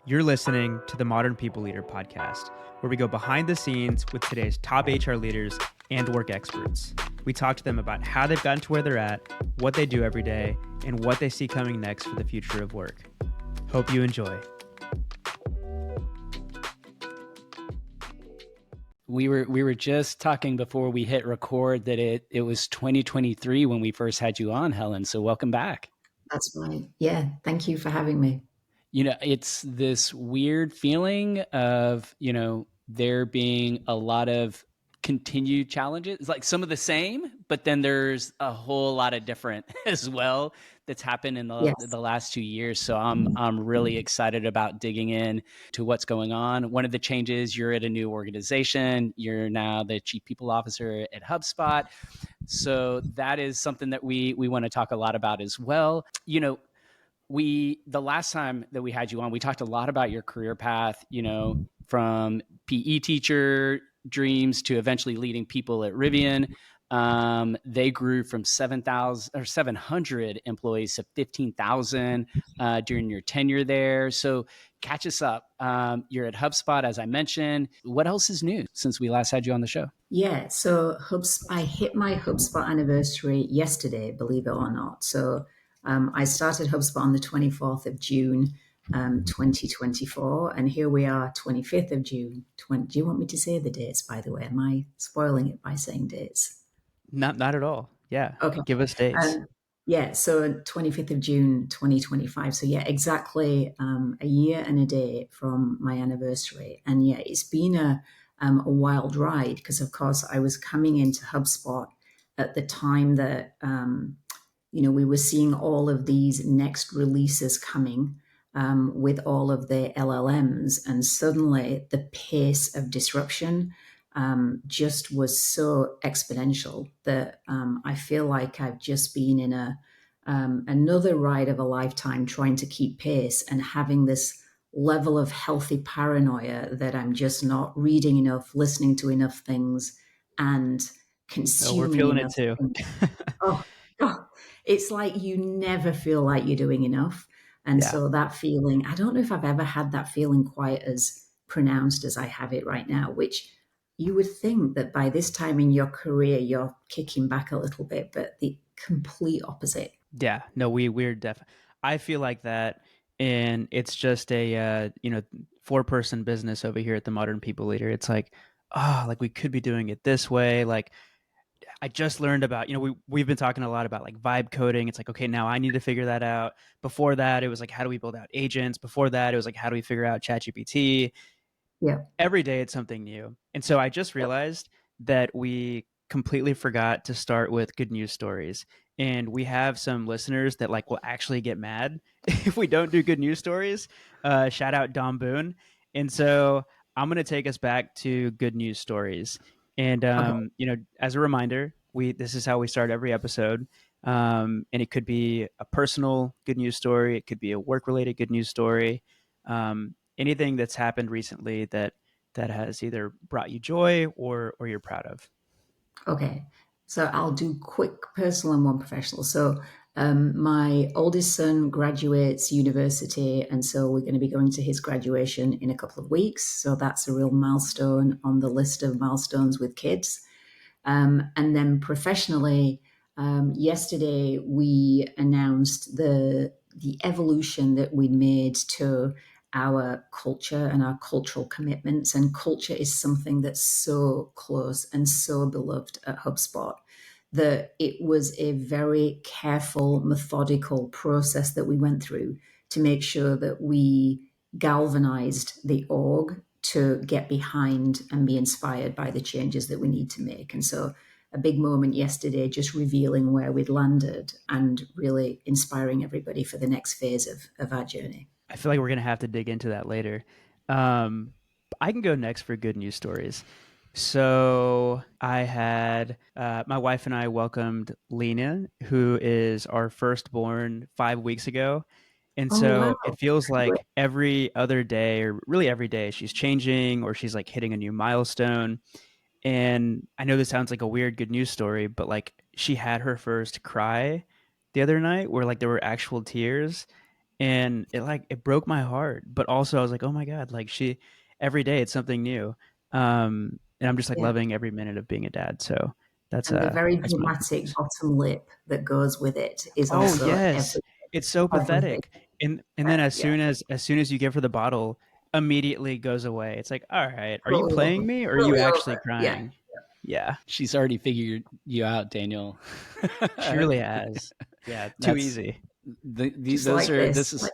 You're listening to the Modern People Leader podcast, where we go behind the scenes with today's top HR leaders and work experts. We talk to them about how they've gotten to where they're at, what they do every day, and what they see coming next for the future of work. Hope you enjoy. We were just talking before we hit record that it was 2023 when we first had you on, Helen. So welcome back. That's right. Yeah. Thank you for having me. It's this weird feeling of, there being a lot of continued challenges. It's like some of the same, but then there's a whole lot of different as well that's happened in the last 2 years. So I'm really excited about digging in to what's going on. One of the changes, you're at a new organization. You're now the chief people officer at HubSpot. So that is something that we want to talk a lot about as well. The last time that we had you on, we talked a lot about your career path, from PE teacher dreams to eventually leading people at Rivian. They grew from 700 employees to 15,000 during your tenure there. So catch us up. You're at HubSpot, as I mentioned. What else is new since we last had you on the show? Yeah, so I hit my HubSpot anniversary yesterday, believe it or not. So I started HubSpot on the 24th of June, 2024, and here we are, 25th of June. Do you want me to say the dates, by the way? Am I spoiling it by saying dates? Not at all. Yeah. Okay. Give us dates. So 25th of June, 2025. So yeah, exactly a year and a day from my anniversary. And yeah, it's been a wild ride because, of course, I was coming into HubSpot at the time that, we were seeing all of these next releases coming with all of the LLMs. And suddenly the pace of disruption just was so exponential that I feel like I've just been in another ride of a lifetime trying to keep pace and having this level of healthy paranoia that I'm just not reading enough, listening to enough things, and consuming we're feeling enough it too. Oh, it's like you never feel like you're doing enough. And so that feeling, I don't know if I've ever had that feeling quite as pronounced as I have it right now, which you would think that by this time in your career, you're kicking back a little bit, but the complete opposite. Yeah, no, we're definitely. I feel like that, and it's just a 4-person business over here at the Modern People Leader. It's like, like we could be doing it this way. Like I just learned about, we've been talking a lot about like vibe coding. It's like, okay, now I need to figure that out. Before that, it was like, how do we build out agents? Before that, it was like, how do we figure out ChatGPT? Yeah. Every day it's something new. And so I just realized that we completely forgot to start with good news stories. And we have some listeners that like will actually get mad if we don't do good news stories. Shout out Dom Boone. And so I'm going to take us back to good news stories. And as a reminder, this is how we start every episode. And it could be a personal good news story. It could be a work-related good news story. Anything that's happened recently that has either brought you joy or you're proud of. Okay. So I'll do quick personal and one professional. So my oldest son graduates university, and so we're going to be going to his graduation in a couple of weeks. So that's a real milestone on the list of milestones with kids. And then professionally, yesterday we announced the evolution that we made to our culture and our cultural commitments. And culture is something that's so close and so beloved at HubSpot that it was a very careful, methodical process that we went through to make sure that we galvanized the org to get behind and be inspired by the changes that we need to make. And so a big moment yesterday, just revealing where we'd landed and really inspiring everybody for the next phase of our journey. I feel like we're going to have to dig into that later. I can go next for good news stories. So I had my wife and I welcomed Lena, who is our firstborn 5 weeks ago. And so It feels like every other day, or really every day, she's changing or she's like hitting a new milestone. And I know this sounds like a weird good news story, but like she had her first cry the other night where like there were actual tears. and it broke my heart. But also I was like, oh my god, like every day it's something new, and I'm just like Yeah. loving every minute of being a dad. So And the very that's my good dramatic news. bottom lip that goes with it is Oh also yes, it's so everything. pathetic. And then Yeah, as soon as you give her the bottle, immediately goes away. It's like, all right, are you totally playing over. me or are you Totally actually over. Yeah. crying? Yeah, She's already figured you out, Daniel. she really has. Yeah, too That's easy. Just those like are this. this is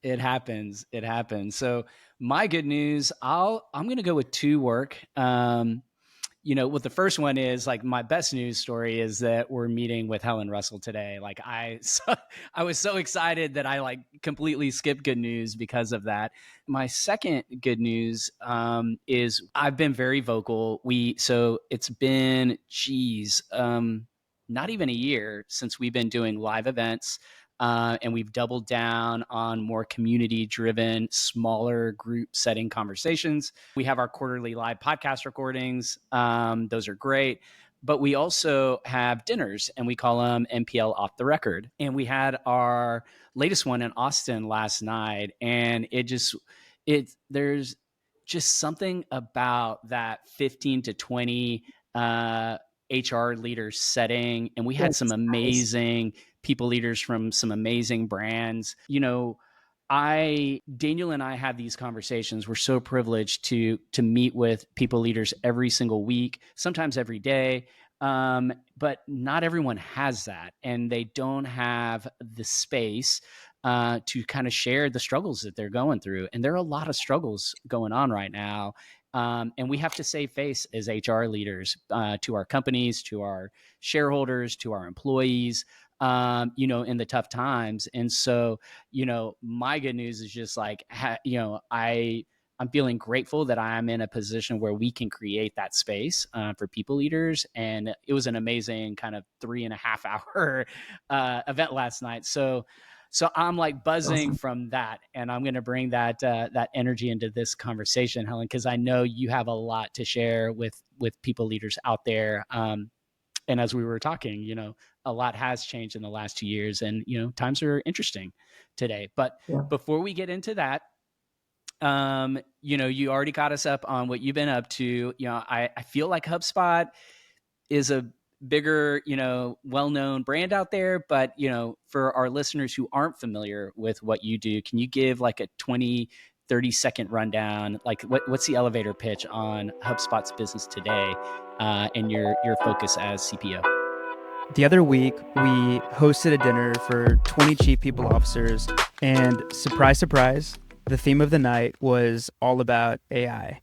it happens. It happens. So my good news, I'm going to go with two work. What the first one is, like, my best news story is that we're meeting with Helen Russell today. Like, I was so excited that I like completely skipped good news because of that. My second good news is I've been very vocal. So it's been, not even a year since we've been doing live events. And we've doubled down on more community driven, smaller group setting conversations. We have our quarterly live podcast recordings. Those are great. But we also have dinners, and we call them MPL Off the Record. And we had our latest one in Austin last night. And there's just something about that 15 to 20 HR leaders setting. And we had some Yes. amazing people leaders from some amazing brands. Daniel and I have these conversations. We're so privileged to meet with people leaders every single week, sometimes every day. But not everyone has that, and they don't have the space to kind of share the struggles that they're going through. And there are a lot of struggles going on right now. And we have to save face as HR leaders to our companies, to our shareholders, to our employees, in the tough times. And so, my good news is just like, I'm feeling grateful that I'm in a position where we can create that space for people leaders. And it was an amazing kind of 3.5 hour event last night. So I'm like buzzing Awesome. from that, and I'm going to bring that energy into this conversation, Helen, because I know you have a lot to share with people leaders out there. And as we were talking, a lot has changed in the last 2 years, and times are interesting today. But Yeah. before we get into that, you already got us up on what you've been up to. I feel like HubSpot is a bigger, well-known brand out there, but for our listeners who aren't familiar with what you do, can you give like a 20-30 second rundown, like what's the elevator pitch on HubSpot's business today, and your focus as CPO? The other week, we hosted a dinner for 20 chief people officers, and surprise, surprise, the theme of the night was all about AI.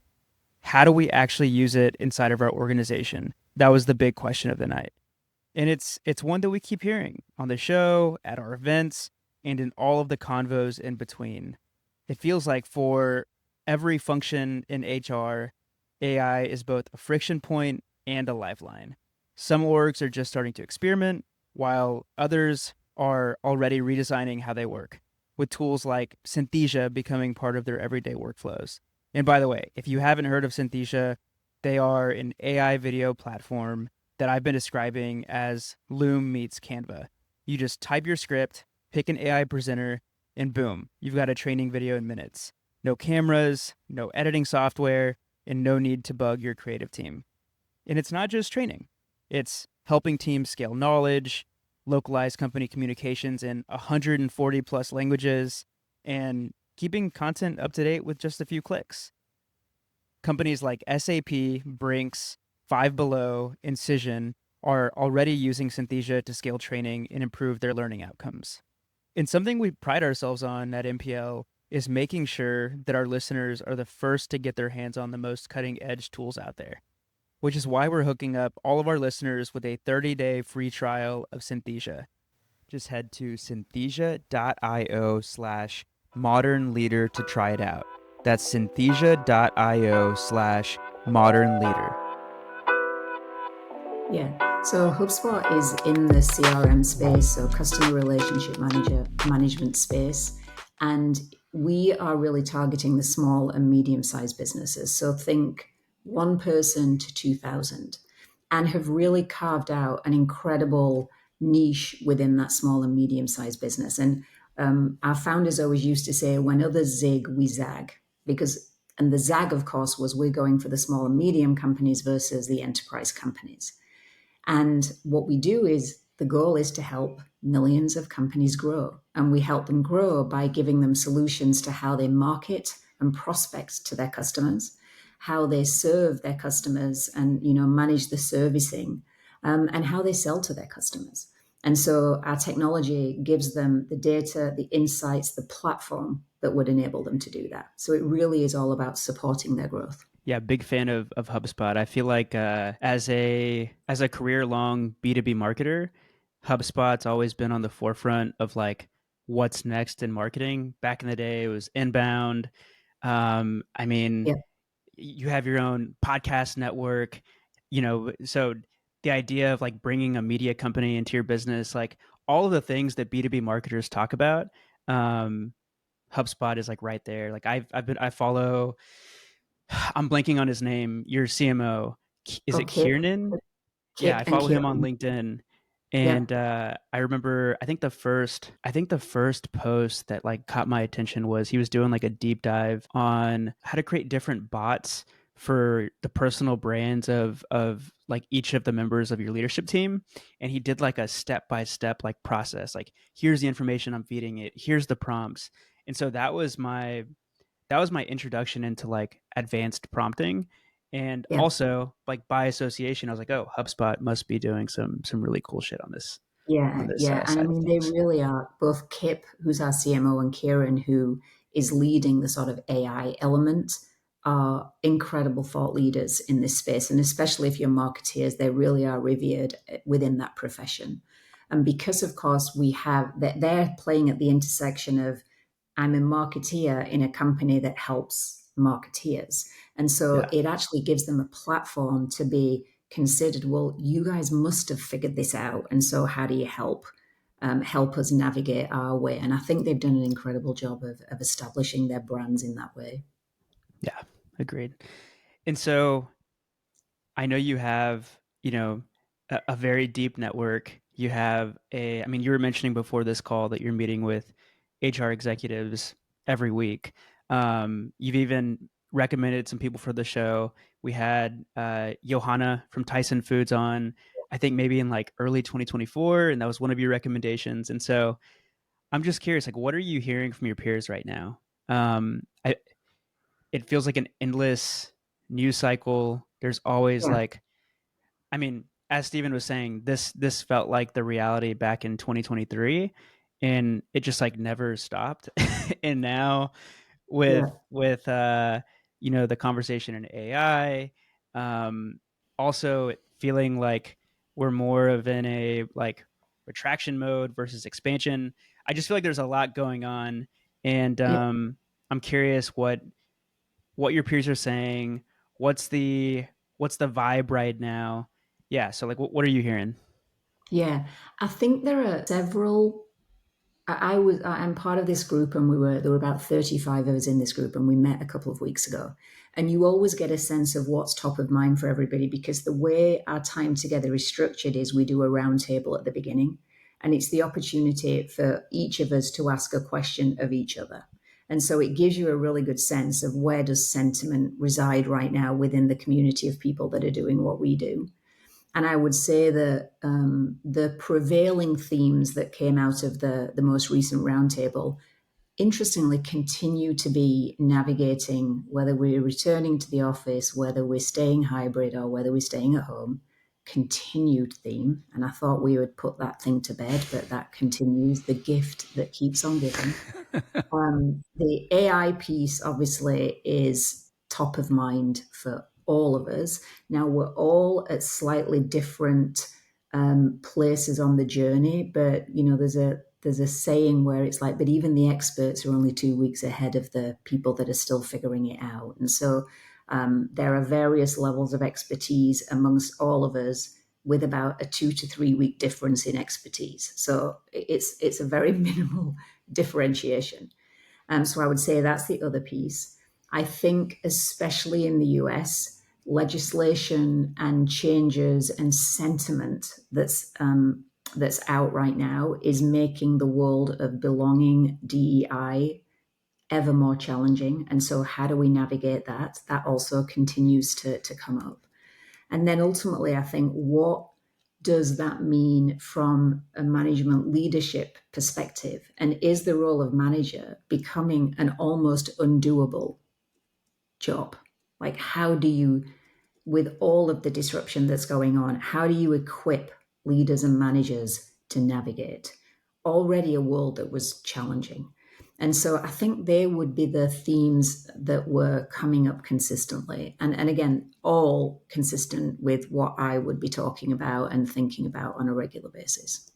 How do we actually use it inside of our organization? That was the big question of the night. And it's one that we keep hearing on the show, at our events, and in all of the convos in between. It feels like for every function in HR, AI is both a friction point and a lifeline. Some orgs are just starting to experiment, while others are already redesigning how they work, with tools like Synthesia becoming part of their everyday workflows. And by the way, if you haven't heard of Synthesia, they are an AI video platform that I've been describing as Loom meets Canva. You just type your script, pick an AI presenter, and boom, you've got a training video in minutes. No cameras, no editing software, and no need to bug your creative team. And it's not just training. It's helping teams scale knowledge, localize company communications in 140 plus languages, and keeping content up to date with just a few clicks. Companies like SAP, Brinks, Five Below, Incision are already using Synthesia to scale training and improve their learning outcomes. And something we pride ourselves on at MPL is making sure that our listeners are the first to get their hands on the most cutting edge tools out there, which is why we're hooking up all of our listeners with a 30-day free trial of Synthesia. Just head to synthesia.io/modern leader to try it out. That's synthesia.io/modern leader. Yeah. So HubSpot is in the CRM space, so customer relationship management space. And we are really targeting the small and medium-sized businesses. So think 1 person to 2,000, and have really carved out an incredible niche within that small and medium-sized business. And our founders always used to say, when others zig, we zag. And the zag, of course, was we're going for the small and medium companies versus the enterprise companies. And what we do is the goal is to help millions of companies grow. And we help them grow by giving them solutions to how they market and prospect to their customers, how they serve their customers and, manage the servicing, and how they sell to their customers. And so our technology gives them the data, the insights, the platform that would enable them to do that. So it really is all about supporting their growth. Yeah, big fan of HubSpot. I feel like as a career-long B2B marketer, HubSpot's always been on the forefront of like what's next in marketing. Back in the day, it was inbound. I mean, Yeah. you have your own podcast network, so the idea of like bringing a media company into your business, like all of the things that B2B marketers talk about, HubSpot is like right there. Like I follow, I'm blanking on his name, your CMO. Is it Okay. Kiernan? Yeah, Kip I and follow him on Kieran. LinkedIn. Yeah. And I remember, I think the first post that like caught my attention was he was doing like a deep dive on how to create different bots for the personal brands of like each of the members of your leadership team. And he did like a step by step like process. Like, here's the information I'm feeding it. Here's the prompts. And so that was my introduction into like advanced prompting. And Yeah. also like by association, I was like, oh, HubSpot must be doing some really cool shit on this Yeah, yeah. And I side of mean, they things. really are, both Kip, who's our CMO, and Kieran, who is leading the sort of AI element, are incredible thought leaders in this space. And especially if you're marketeers, they really are revered within that profession. And because, of course, they're playing at the intersection of I'm a marketeer in a company that helps marketeers. And so Yeah. it actually gives them a platform to be considered, well, you guys must have figured this out. And so how do you help us navigate our way? And I think they've done an incredible job of establishing their brands in that way. Yeah. Agreed. And so I know you have, a very deep network. You have I mean, you were mentioning before this call that you're meeting with HR executives every week. You've even recommended some people for the show. We had Johanna from Tyson Foods on, I think maybe in like early 2024, and that was one of your recommendations. And so I'm just curious, like, what are you hearing from your peers right now? It feels like an endless news cycle. There's always Yeah, like, I mean, as Steven was saying, this felt like the reality back in 2023, and it just like never stopped. And now with yeah, the conversation in AI, also feeling like we're more of in a like retraction mode versus expansion. I just feel like there's a lot going on, and yeah. I'm curious what your peers are saying. What's the vibe right now? Yeah. So like, what are you hearing? Yeah. I think there are several. I'm part of this group, and there were about 35 of us in this group, and we met a couple of weeks ago. And you always get a sense of what's top of mind for everybody, because the way our time together is structured is we do a roundtable at the beginning, and it's the opportunity for each of us to ask a question of each other. And so it gives you a really good sense of where does sentiment reside right now within the community of people that are doing what we do. And I would say that the prevailing themes that came out of the most recent roundtable, interestingly, continue to be navigating whether we're returning to the office, whether we're staying hybrid, or whether we're staying at home. Continued theme. And I thought we would put that thing to bed, but that continues, the gift that keeps on giving. The AI piece obviously is top of mind for all of us. Now we're all at slightly different places on the journey, but there's a saying where it's like, but even the experts are only 2 weeks ahead of the people that are still figuring it out. And so there are various levels of expertise amongst all of us, with about a 2 to 3 week difference in expertise. So it's a very minimal differentiation. So I would say that's the other piece. I think, especially in the US, legislation and changes and sentiment that's that's out right now is making the world of belonging, DEI, ever more challenging. And so how do we navigate that? That also continues to come up. And then ultimately, I think, what does that mean from a management leadership perspective? And is the role of manager becoming an almost undoable job? Like, how do you, with all of the disruption that's going on, how do you equip leaders and managers to navigate already a world that was challenging? And so I think they would be the themes that were coming up consistently. And again, all consistent with what I would be talking about and thinking about on a regular basis.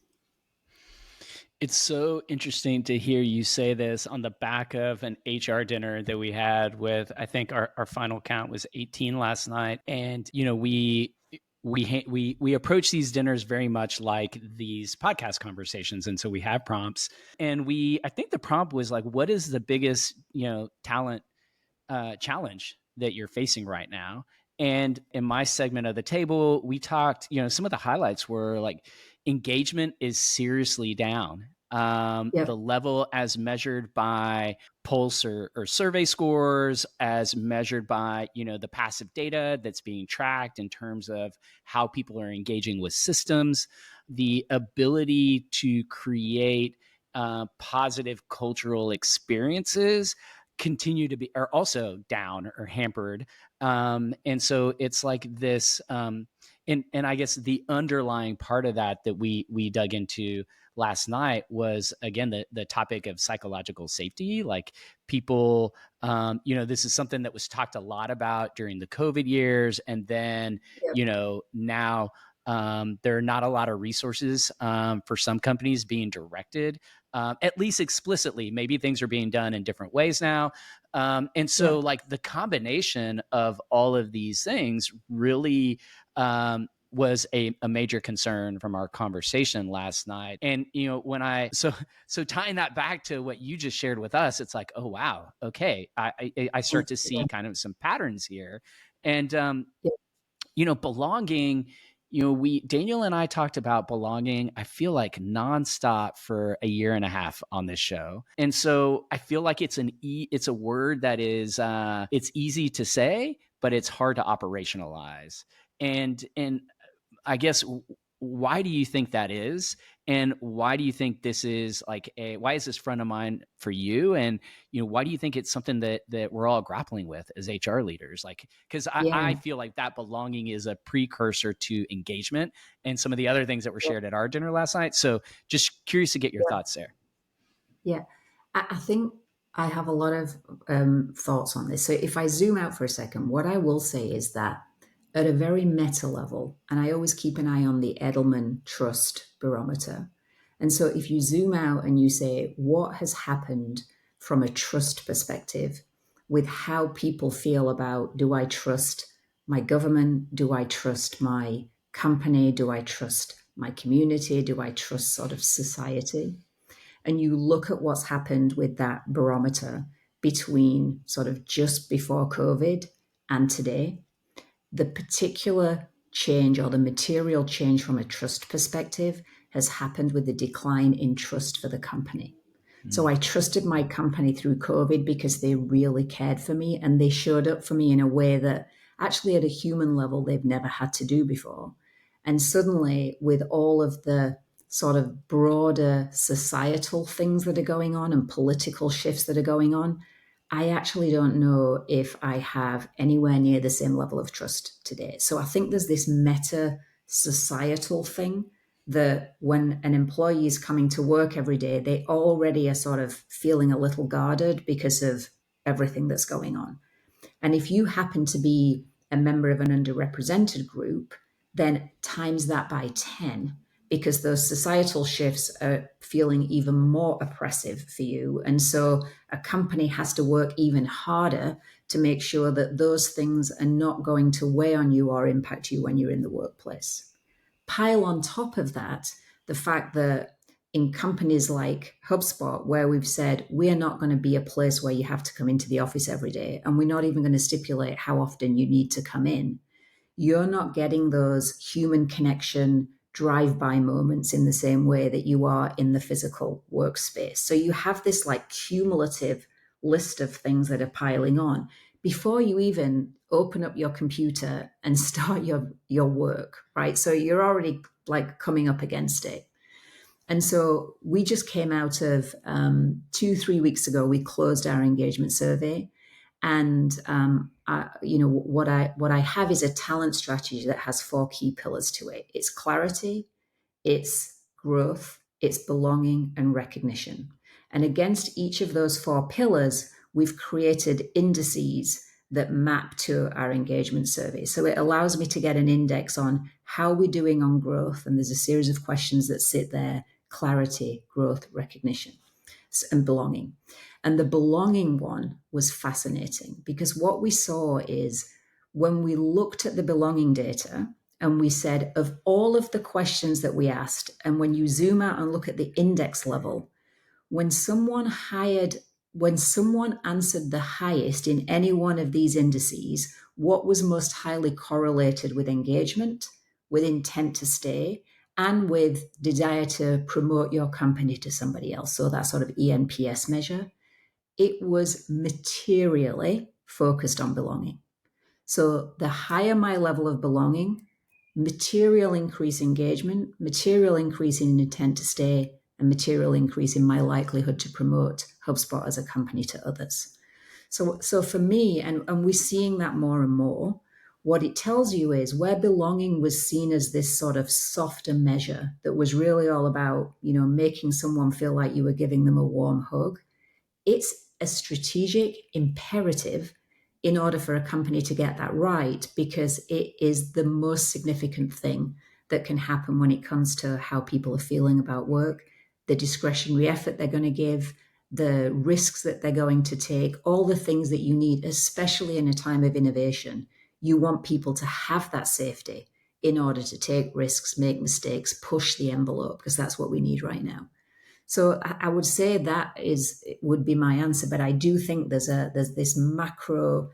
It's so interesting to hear you say this on the back of an HR dinner that we had with, I think our final count was 18 last night. And, you know, we approach these dinners very much like these podcast conversations. And so we have prompts, and I think the prompt was like, what is the biggest, talent challenge that you're facing right now? And in my segment of the table, we talked, some of the highlights were like engagement is seriously down. Yep. The level as measured by pulse or survey scores, as measured by, the passive data that's being tracked in terms of how people are engaging with systems, the ability to create positive cultural experiences continue to be are also down or hampered. And so it's like this and I guess the underlying part of that we dug into last night was, again, the topic of psychological safety. Like people, this is something that was talked a lot about during the COVID years, and then Yep. now there are not a lot of resources for some companies being directed, at least explicitly. Maybe things are being done in different ways now. And so Yep. like the combination of all of these things really was a major concern from our conversation last night. And, when so tying that back to what you just shared with us, it's like, oh, wow. Okay. I start to see kind of some patterns here. And, belonging, Daniel and I talked about belonging, I feel like nonstop for a year and a half on this show. And so I feel like it's a word that is, it's easy to say, but it's hard to operationalize. And I guess, why do you think that is? And why do you think this is why is this front of mind for you? And, why do you think it's something that we're all grappling with as HR leaders? Like, because I Yeah. feel like that belonging is a precursor to engagement and some of the other things that were shared at our dinner last night. So just curious to get your Yeah. thoughts there. Yeah. I think I have a lot of thoughts on this. So if I zoom out for a second, what I will say is that at a very meta level, and I always keep an eye on the Edelman Trust Barometer. And so if you zoom out and you say, what has happened from a trust perspective with how people feel about, do I trust my government? Do I trust my company? Do I trust my community? Do I trust sort of society? And you look at what's happened with that barometer between sort of just before COVID and today, the particular change or the material change from a trust perspective has happened with the decline in trust for the company. So I trusted my company through COVID because they really cared for me and they showed up for me in a way that actually at a human level they've never had to do before. And suddenly, with all of the sort of broader societal things that are going on and political shifts that are going on, I actually don't know if I have anywhere near the same level of trust today. So I think there's this meta societal thing that when an employee is coming to work every day, they already are sort of feeling a little guarded because of everything that's going on. And if you happen to be a member of an underrepresented group, then times that by 10, because those societal shifts are feeling even more oppressive for you. And so a company has to work even harder to make sure that those things are not going to weigh on you or impact you when you're in the workplace. Pile on top of that the fact that in companies like HubSpot, where we've said we're not going to be a place where you have to come into the office every day, and we're not even going to stipulate how often you need to come in, you're not getting those human connection, drive-by moments in the same way that you are in the physical workspace. So you have this like cumulative list of things that are piling on before you even open up your computer and start your work, right? So you're already like coming up against it. And so we just came out of 2-3 weeks ago, we closed our engagement survey. And what I have is a talent strategy that has 4 key pillars to it. It's clarity, it's growth, it's belonging, and recognition. And against each of those 4 pillars, we've created indices that map to our engagement survey. So it allows me to get an index on how we're doing on growth. And there's a series of questions that sit there: clarity, growth, recognition, and belonging. And the belonging one was fascinating, because what we saw is when we looked at the belonging data and we said, of all of the questions that we asked, and when you zoom out and look at the index level, when someone answered the highest in any one of these indices, what was most highly correlated with engagement, with intent to stay, and with desire to promote your company to somebody else, so that sort of ENPS measure, it was materially focused on belonging. So the higher my level of belonging, material increase in engagement, material increase in intent to stay, and material increase in my likelihood to promote HubSpot as a company to others. So for me, and we're seeing that more and more, what it tells you is where belonging was seen as this sort of softer measure that was really all about, making someone feel like you were giving them a warm hug. It's a strategic imperative in order for a company to get that right, because it is the most significant thing that can happen when it comes to how people are feeling about work, the discretionary effort they're going to give, the risks that they're going to take, all the things that you need, especially in a time of innovation. You want people to have that safety in order to take risks, make mistakes, push the envelope, because that's what we need right now. So I would say that would be my answer, but I do think there's this macro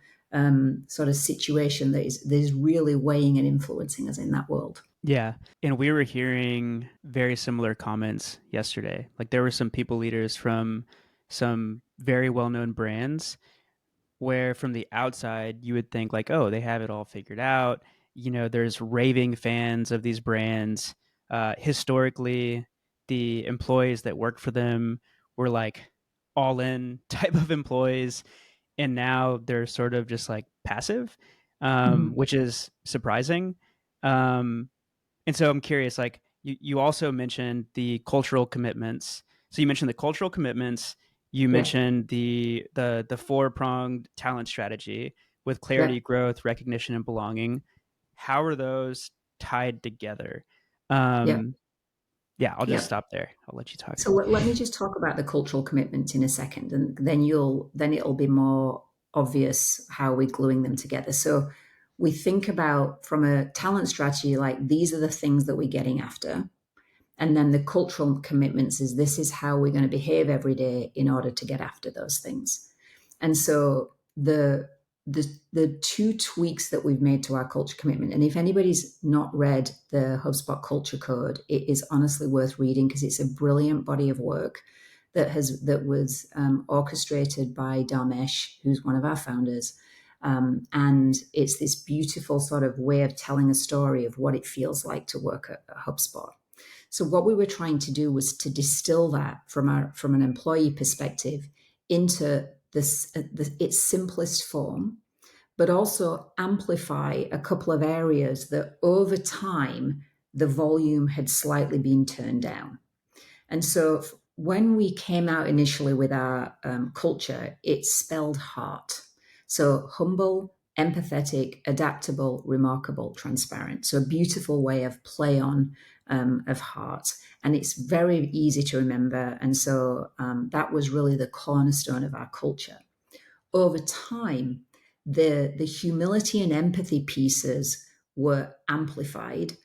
sort of situation that is really weighing and influencing us in that world. Yeah. And we were hearing very similar comments yesterday. Like there were some people leaders from some very well-known brands where from the outside you would think like, oh, they have it all figured out. There's raving fans of these brands. Historically, the employees that worked for them were like all in type of employees. And now they're sort of just like passive, which is surprising. And so I'm curious, like you also mentioned the cultural commitments. So you mentioned the cultural commitments. You mentioned the 4-pronged talent strategy with clarity, growth, recognition, and belonging. How are those tied together? Yeah, I'll just stop there. I'll let you talk. So let me just talk about the cultural commitment in a second, and then it'll be more obvious how we're gluing them together. So we think about from a talent strategy, like these are the things that we're getting after. And then the cultural commitments is this is how we're going to behave every day in order to get after those things. And so the 2 tweaks that we've made to our culture commitment, and if anybody's not read the HubSpot culture code, it is honestly worth reading because it's a brilliant body of work that was orchestrated by Dharmesh, who's one of our founders. And it's this beautiful sort of way of telling a story of what it feels like to work at HubSpot. So what we were trying to do was to distill that from an employee perspective into its simplest form, but also amplify a couple of areas that over time the volume had slightly been turned down. And so when we came out initially with our culture, it spelled heart. So humble, empathetic, adaptable, remarkable, transparent. So a beautiful way of play on of heart. And it's very easy to remember. And so that was really the cornerstone of our culture. Over time, the humility and empathy pieces were amplified,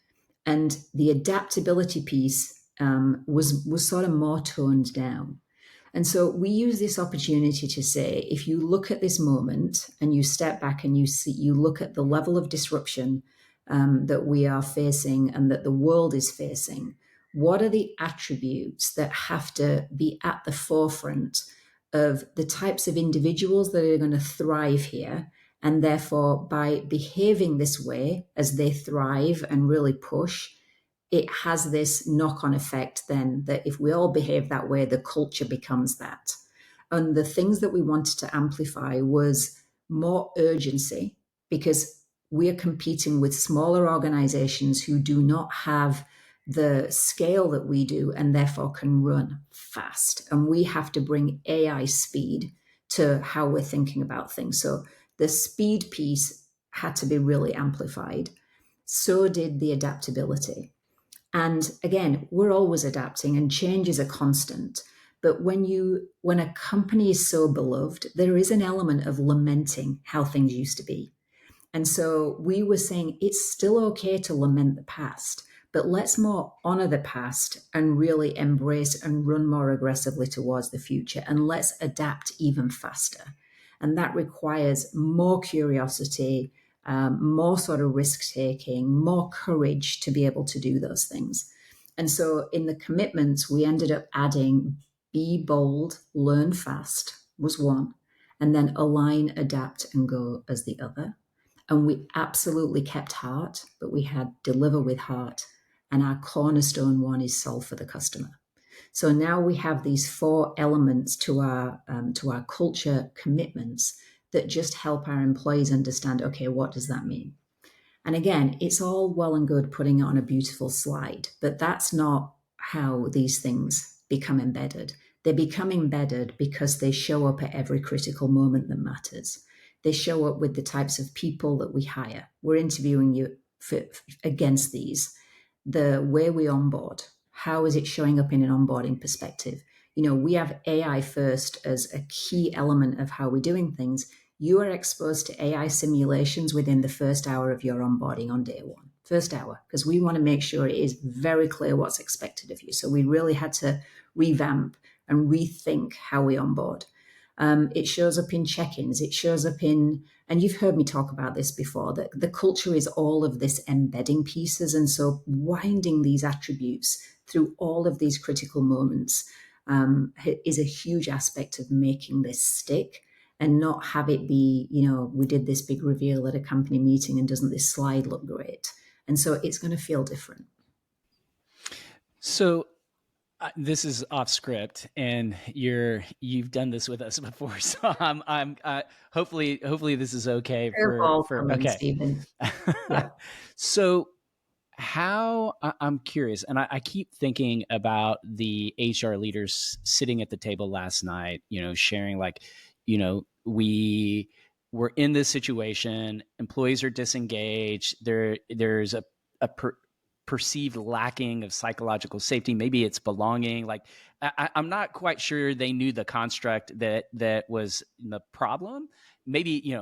and the adaptability piece was sort of more toned down. And so we use this opportunity to say, if you look at this moment and you step back and you look at the level of disruption that we are facing and that the world is facing, what are the attributes that have to be at the forefront of the types of individuals that are going to thrive here? And therefore, by behaving this way as they thrive and really push, it has this knock-on effect then that if we all behave that way, the culture becomes that. And the things that we wanted to amplify was more urgency, because we are competing with smaller organizations who do not have the scale that we do and therefore can run fast. And we have to bring AI speed to how we're thinking about things. So the speed piece had to be really amplified. So did the adaptability. And again, we're always adapting and change is a constant. But when a company is so beloved, there is an element of lamenting how things used to be. And so we were saying it's still okay to lament the past, but let's more honor the past and really embrace and run more aggressively towards the future. And let's adapt even faster. And that requires more curiosity, more sort of risk taking, more courage to be able to do those things. And so in the commitments, we ended up adding be bold, learn fast was one, and then align, adapt, and go as the other. And we absolutely kept heart, but we had deliver with heart. And our cornerstone one is solve for the customer. So now we have these 4 elements to our culture commitments that just help our employees understand, okay, what does that mean? And again, it's all well and good putting it on a beautiful slide, but that's not how these things become embedded. They become embedded because they show up at every critical moment that matters. They show up with the types of people that we hire. We're interviewing you against these. The way we onboard, how is it showing up in an onboarding perspective? We have AI first as a key element of how we're doing things. You are exposed to AI simulations within the first hour of your onboarding on day one. First hour, because we want to make sure it is very clear what's expected of you. So we really had to revamp and rethink how we onboard. It shows up in check-ins. It shows up in, and you've heard me talk about this before, that the culture is all of this embedding pieces. And so winding these attributes through all of these critical moments is a huge aspect of making this stick and not have it be, we did this big reveal at a company meeting and doesn't this slide look great? And so it's going to feel different. So this is off script, and you've done this with us before, so I'm hopefully this is okay for okay. Stephen. Yeah. So I'm curious, and I keep thinking about the HR leaders sitting at the table last night, sharing we were in this situation, employees are disengaged, there's a perceived lacking of psychological safety. Maybe it's belonging. I'm not quite sure they knew the construct that was the problem. Maybe,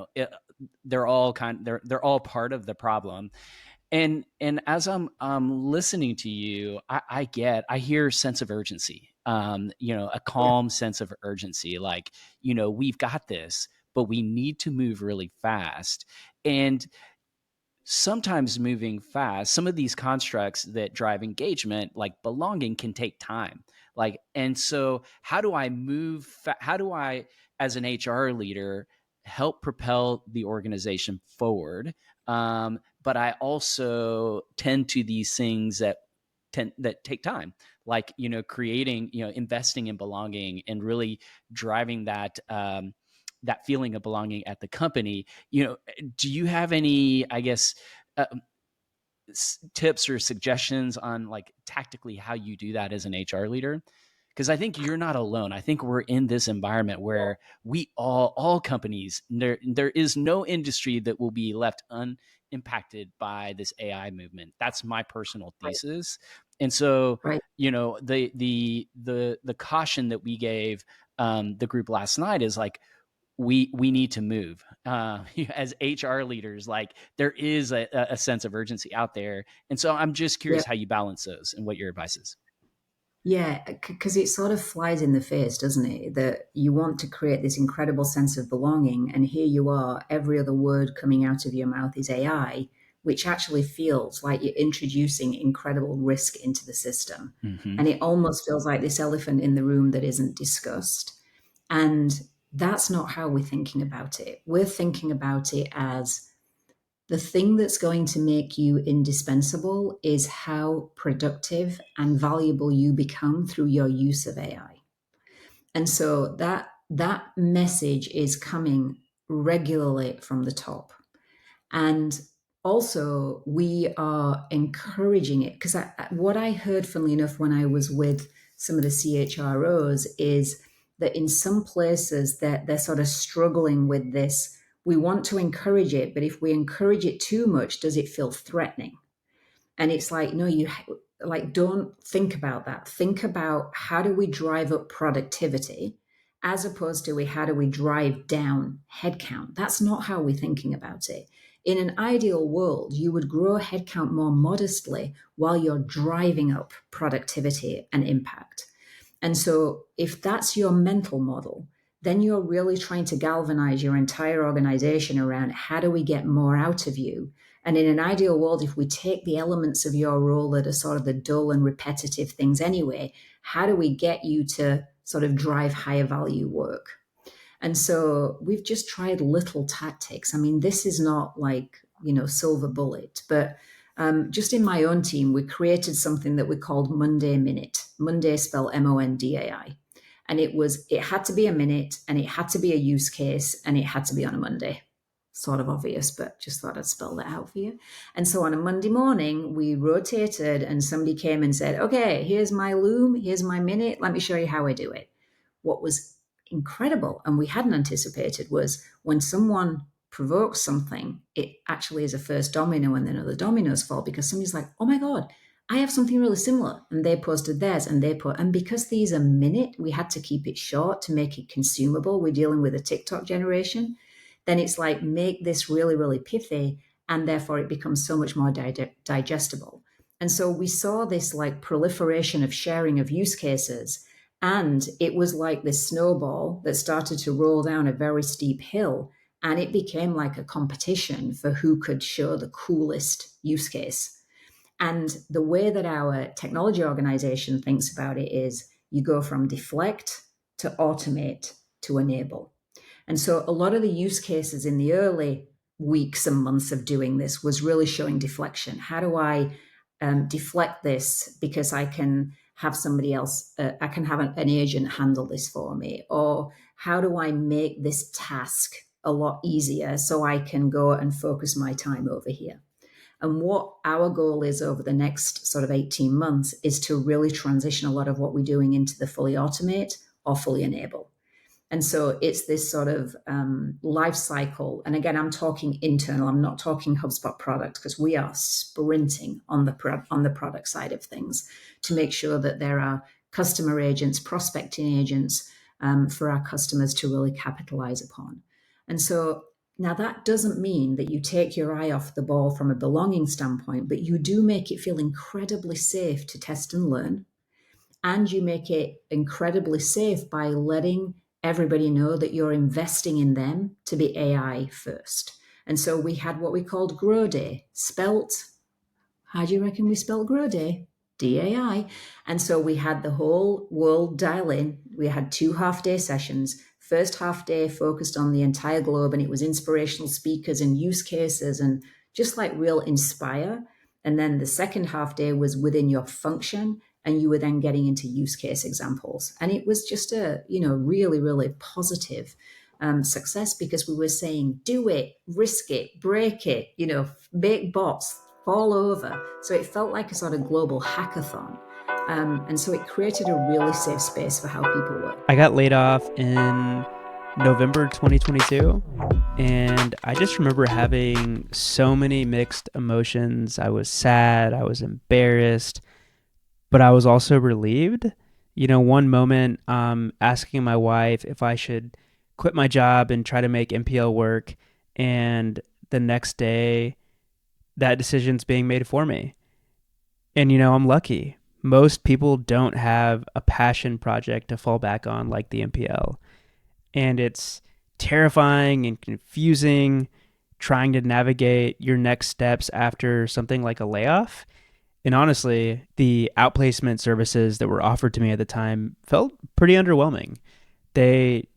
they're all part of the problem. And as I'm listening to you, I hear sense of urgency, a calm sense of urgency, we've got this, but we need to move really fast. And sometimes moving fast, some of these constructs that drive engagement, like belonging, can take time. And so how do I, as an HR leader, help propel the organization forward? But I also tend to these things that take time, creating, investing in belonging and really driving that, that feeling of belonging at the company. Do you have any, I guess, tips or suggestions on tactically how you do that as an HR leader? Because I think you're not alone. I think we're in this environment where we all companies, there is no industry that will be left unimpacted by this AI movement. That's my personal thesis. Right. And so, right. The caution that we gave the group last night is we need to move as HR leaders. There is a sense of urgency out there. And so I'm just curious how you balance those and what your advice is. Yeah, because it sort of flies in the face, doesn't it? That you want to create this incredible sense of belonging. And here you are, every other word coming out of your mouth is AI. which actually feels like you're introducing incredible risk into the system. Mm-hmm. And it almost feels like this elephant in the room that isn't discussed. And that's not how we're thinking about it. We're thinking about it as the thing that's going to make you indispensable is how productive and valuable you become through your use of AI. And so that message is coming regularly from the top. And also, we are encouraging it because what I heard, funnily enough, when I was with some of the CHROs is that in some places they're sort of struggling with this. We want to encourage it, but if we encourage it too much, does it feel threatening? And it's like, no, don't think about that. Think about how do we drive up productivity as opposed to how do we drive down headcount. That's not how we're thinking about it. In an ideal world, you would grow headcount more modestly while you're driving up productivity and impact. And so if that's your mental model, then you're really trying to galvanize your entire organization around how do we get more out of you. And in an ideal world, if we take the elements of your role that are sort of the dull and repetitive things anyway, how do we get you to sort of drive higher value work? And so we've just tried little tactics. I mean, this is not like, silver bullet, but just in my own team, we created something that we called Monday Minute. Monday spelled MONDAI. And it had to be a minute, and it had to be a use case, and it had to be on a Monday. Sort of obvious, but just thought I'd spell that out for you. And so on a Monday morning, we rotated and somebody came and said, okay, here's my loom, here's my minute, let me show you how I do it. What was incredible, and we hadn't anticipated, was when someone provokes something, it actually is a first domino and then other dominoes fall because somebody's like, oh my God, I have something really similar. And they posted theirs and because these are minute, we had to keep it short to make it consumable. We're dealing with a TikTok generation. Then it's like, make this really, really pithy, and therefore it becomes so much more digestible. And so we saw this like proliferation of sharing of use cases, and it was like this snowball that started to roll down a very steep hill, and it became like a competition for who could show the coolest use case. And the way that our technology organization thinks about it is you go from deflect to automate to enable. And so a lot of the use cases in the early weeks and months of doing this was really showing deflection. How do I deflect this because I can have somebody else, I can have an agent handle this for me? Or how do I make this task a lot easier so I can go and focus my time over here? And what our goal is over the next sort of 18 months is to really transition a lot of what we're doing into the fully automate or fully enable. And so it's this sort of life cycle. And again, I'm talking internal. I'm not talking HubSpot product, because we are sprinting on the product side of things to make sure that there are customer agents, prospecting agents for our customers to really capitalize upon. And so now that doesn't mean that you take your eye off the ball from a belonging standpoint, but you do make it feel incredibly safe to test and learn. And you make it incredibly safe by letting everybody know that you're investing in them to be AI first. And so we had what we called Grow Day, spelt, how do you reckon we spelled Grow Day? DAI. And so we had the whole world dial in. We had 2 half-day sessions. First half day focused on the entire globe, and it was inspirational speakers and use cases and just like real inspire. And then the second half day was within your function, and you were then getting into use case examples. And it was just a, really, really positive success, because we were saying, do it, risk it, break it, make bots fall over. So it felt like a sort of global hackathon. And so it created a really safe space for how people work. I got laid off in November 2022, and I just remember having so many mixed emotions. I was sad, I was embarrassed, but I was also relieved. One moment asking my wife if I should quit my job and try to make MPL work, and the next day that decision's being made for me. And I'm lucky. Most people don't have a passion project to fall back on like the MPL. And it's terrifying and confusing trying to navigate your next steps after something like a layoff. And honestly, the outplacement services that were offered to me at the time felt pretty underwhelming. They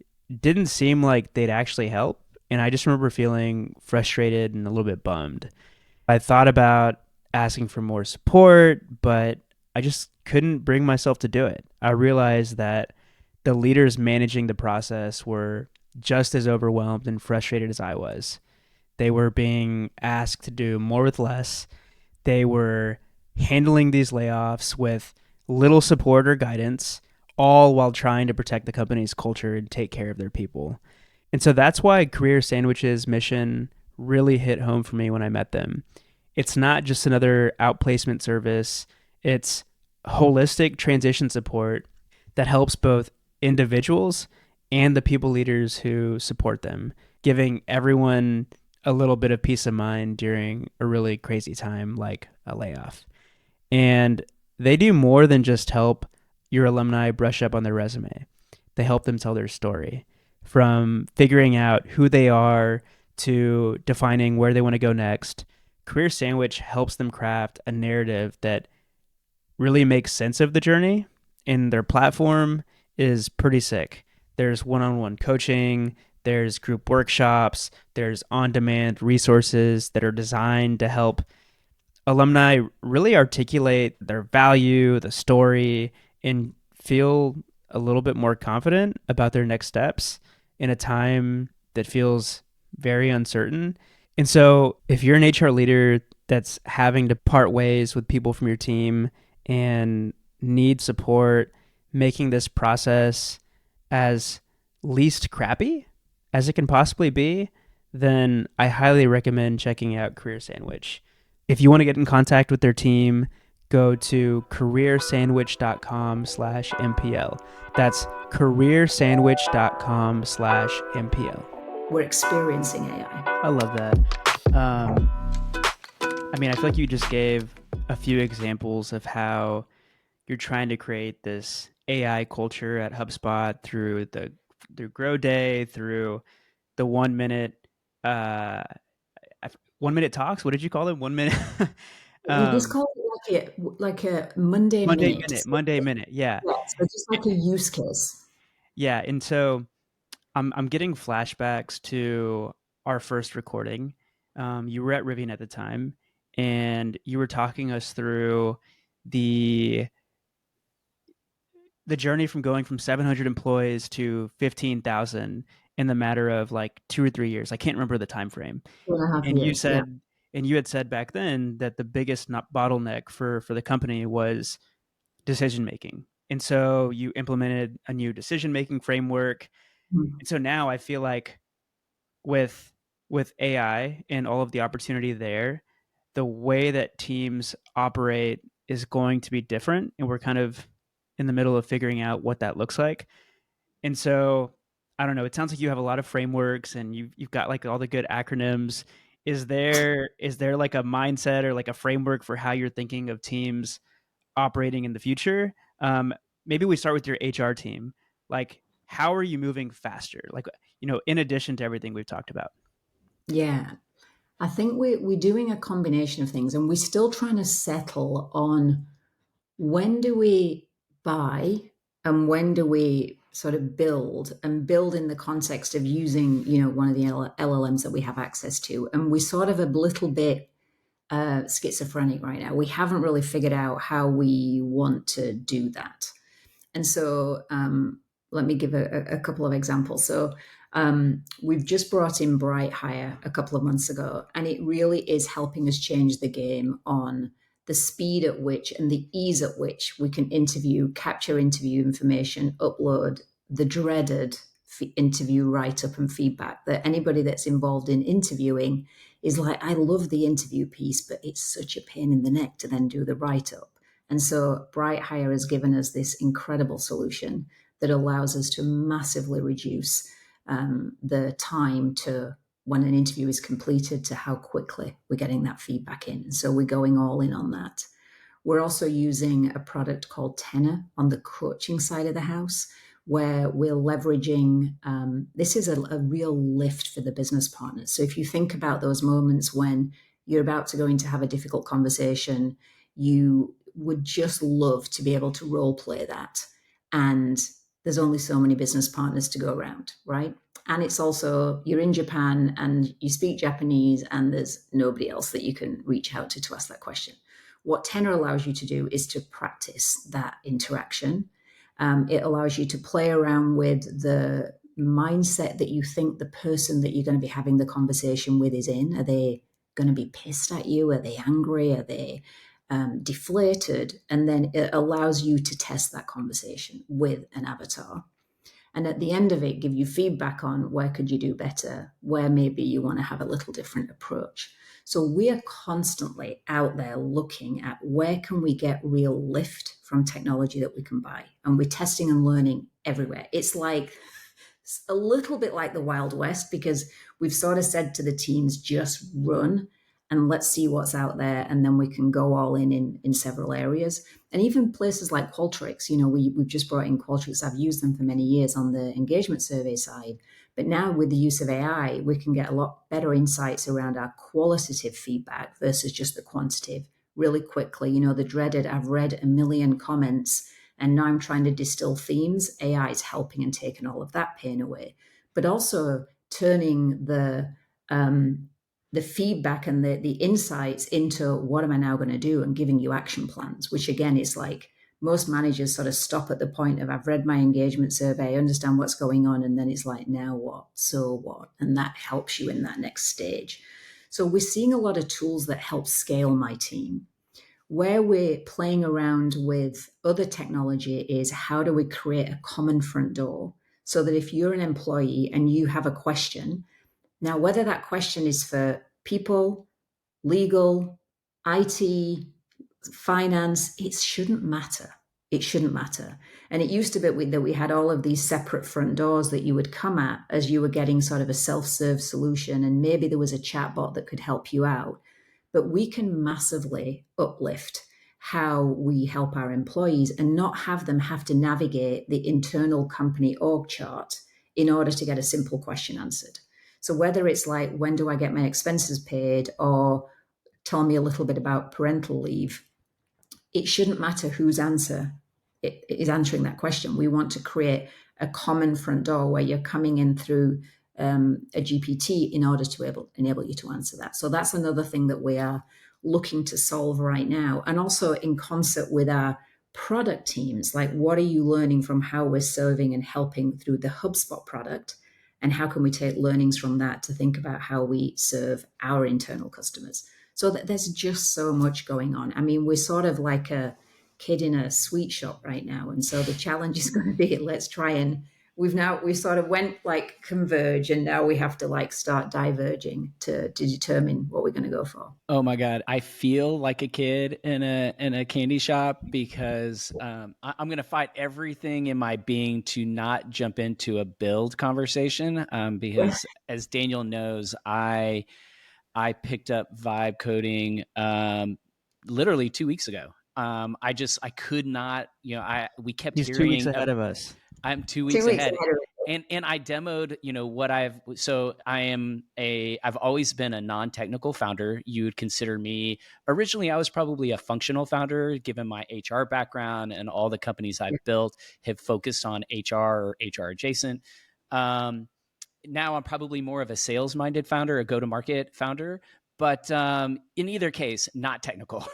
didn't seem like they'd actually help. And I just remember feeling frustrated and a little bit bummed. I thought about asking for more support, but I just couldn't bring myself to do it. I realized that the leaders managing the process were just as overwhelmed and frustrated as I was. They were being asked to do more with less. They were handling these layoffs with little support or guidance, all while trying to protect the company's culture and take care of their people. And so that's why Career Sandwich's mission really hit home for me when I met them. It's not just another outplacement service, it's holistic transition support that helps both individuals and the people leaders who support them, giving everyone a little bit of peace of mind during a really crazy time like a layoff. And they do more than just help your alumni brush up on their resume. They help them tell their story, from figuring out who they are to defining where they want to go next. Career Sandwich helps them craft a narrative that really makes sense of the journey, and their platform is pretty sick. There's one-on-one coaching, there's group workshops, there's on-demand resources that are designed to help alumni really articulate their value, the story, and feel a little bit more confident about their next steps in a time that feels very uncertain. And so, if you're an HR leader that's having to part ways with people from your team and need support, making this process as least crappy as it can possibly be, then I highly recommend checking out Career Sandwich. If you want to get in contact with their team, go to careersandwich.com/MPL. That's careersandwich.com/MPL. We're experiencing AI. I love that. I mean, I feel like you just gave a few examples of how you're trying to create this AI culture at HubSpot through Grow Day, through the 1 minute 1 minute talks. What did you call them? 1 minute. We just call it like a Monday minute. Monday minute. Yeah. Yeah, so just like a use case. Yeah. And so I'm getting flashbacks to our first recording. You were at Rivian at the time, and you were talking us through the journey from going from 700 employees to 15,000 in the matter of like 2 or 3 years. I can't remember the time frame. 2.5 And years. Yeah. you had said back then that the biggest bottleneck for the company was decision making. And so you implemented a new decision making framework. Mhm. And so now I feel like with AI and all of the opportunity there, the way that teams operate is going to be different, and we're kind of in the middle of figuring out what that looks like. And so I don't know, it sounds like you have a lot of frameworks and you've got like all the good acronyms. Is there like a mindset or like a framework for how you're thinking of teams operating in the future? Maybe we start with your HR team. Like, how are you moving faster? Like, in addition to everything we've talked about. Yeah. I think we're doing a combination of things, and we're still trying to settle on when do we buy and when do we sort of build, and build in the context of using, one of the LLMs that we have access to. And we're sort of a little bit schizophrenic right now. We haven't really figured out how we want to do that. And so let me give a couple of examples. So we've just brought in BrightHire a couple of months ago, and it really is helping us change the game on the speed at which and the ease at which we can capture interview information, upload the dreaded interview write-up and feedback that anybody that's involved in interviewing is like, I love the interview piece, but it's such a pain in the neck to then do the write-up. And so BrightHire has given us this incredible solution that allows us to massively reduce the time to when an interview is completed to how quickly we're getting that feedback in. So we're going all in on that. We're also using a product called Tenor on the coaching side of the house, where we're leveraging, this is a real lift for the business partners. So if you think about those moments when you're about to go in to have a difficult conversation, you would just love to be able to role play that. And there's only so many business partners to go around, right? And it's also, you're in Japan and you speak Japanese and there's nobody else that you can reach out to ask that question. What Tenor allows you to do is to practice that interaction. It allows you to play around with the mindset that you think the person that you're going to be having the conversation with is in. Are they going to be pissed at you? Are they angry? Are they deflated? And then it allows you to test that conversation with an avatar. And at the end of it, give you feedback on where could you do better, where maybe you want to have a little different approach. So we are constantly out there looking at where can we get real lift from technology that we can buy. And we're testing and learning everywhere. It's like a little bit like the Wild West, because we've sort of said to the teams, just run and let's see what's out there. And then we can go all in several areas. And even places like Qualtrics, we've just brought in Qualtrics. I've used them for many years on the engagement survey side. But now with the use of AI, we can get a lot better insights around our qualitative feedback versus just the quantitative really quickly. The dreaded, I've read a million comments and now I'm trying to distill themes. AI is helping and taking all of that pain away, but also turning the feedback and the insights into what am I now going to do and giving you action plans, which again is like most managers sort of stop at the point of I've read my engagement survey, I understand what's going on. And then it's like, now what? So what? And that helps you in that next stage. So we're seeing a lot of tools that help scale my team. Where we're playing around with other technology is how do we create a common front door so that if you're an employee and you have a question, now whether that question is for people, legal, IT, finance, it shouldn't matter. It shouldn't matter. And it used to be that we had all of these separate front doors that you would come at as you were getting sort of a self-serve solution. And maybe there was a chatbot that could help you out. But we can massively uplift how we help our employees and not have them have to navigate the internal company org chart in order to get a simple question answered. So whether it's like, when do I get my expenses paid, or tell me a little bit about parental leave, it shouldn't matter whose answer it is answering that question. We want to create a common front door where you're coming in through a GPT in order to enable you to answer that. So that's another thing that we are looking to solve right now. And also in concert with our product teams, like what are you learning from how we're serving and helping through the HubSpot product? And how can we take learnings from that to think about how we serve our internal customers? So there's just so much going on. I mean, we're sort of like a kid in a sweet shop right now. And so the challenge is going to be, let's try and we sort of went like converge, and now we have to like start diverging to determine what we're going to go for. Oh my God. I feel like a kid in a candy shop because I'm going to fight everything in my being to not jump into a build conversation because as Daniel knows, I picked up vibe coding literally 2 weeks ago. I could not, we kept He's hearing 2 weeks ahead of us. I'm 2 weeks ahead. And I demoed, what I've always been a non-technical founder. You would consider me, originally I was probably a functional founder given my HR background, and all the companies I've built have focused on HR or HR adjacent. Now I'm probably more of a sales-minded founder, a go-to-market founder, but in either case, not technical.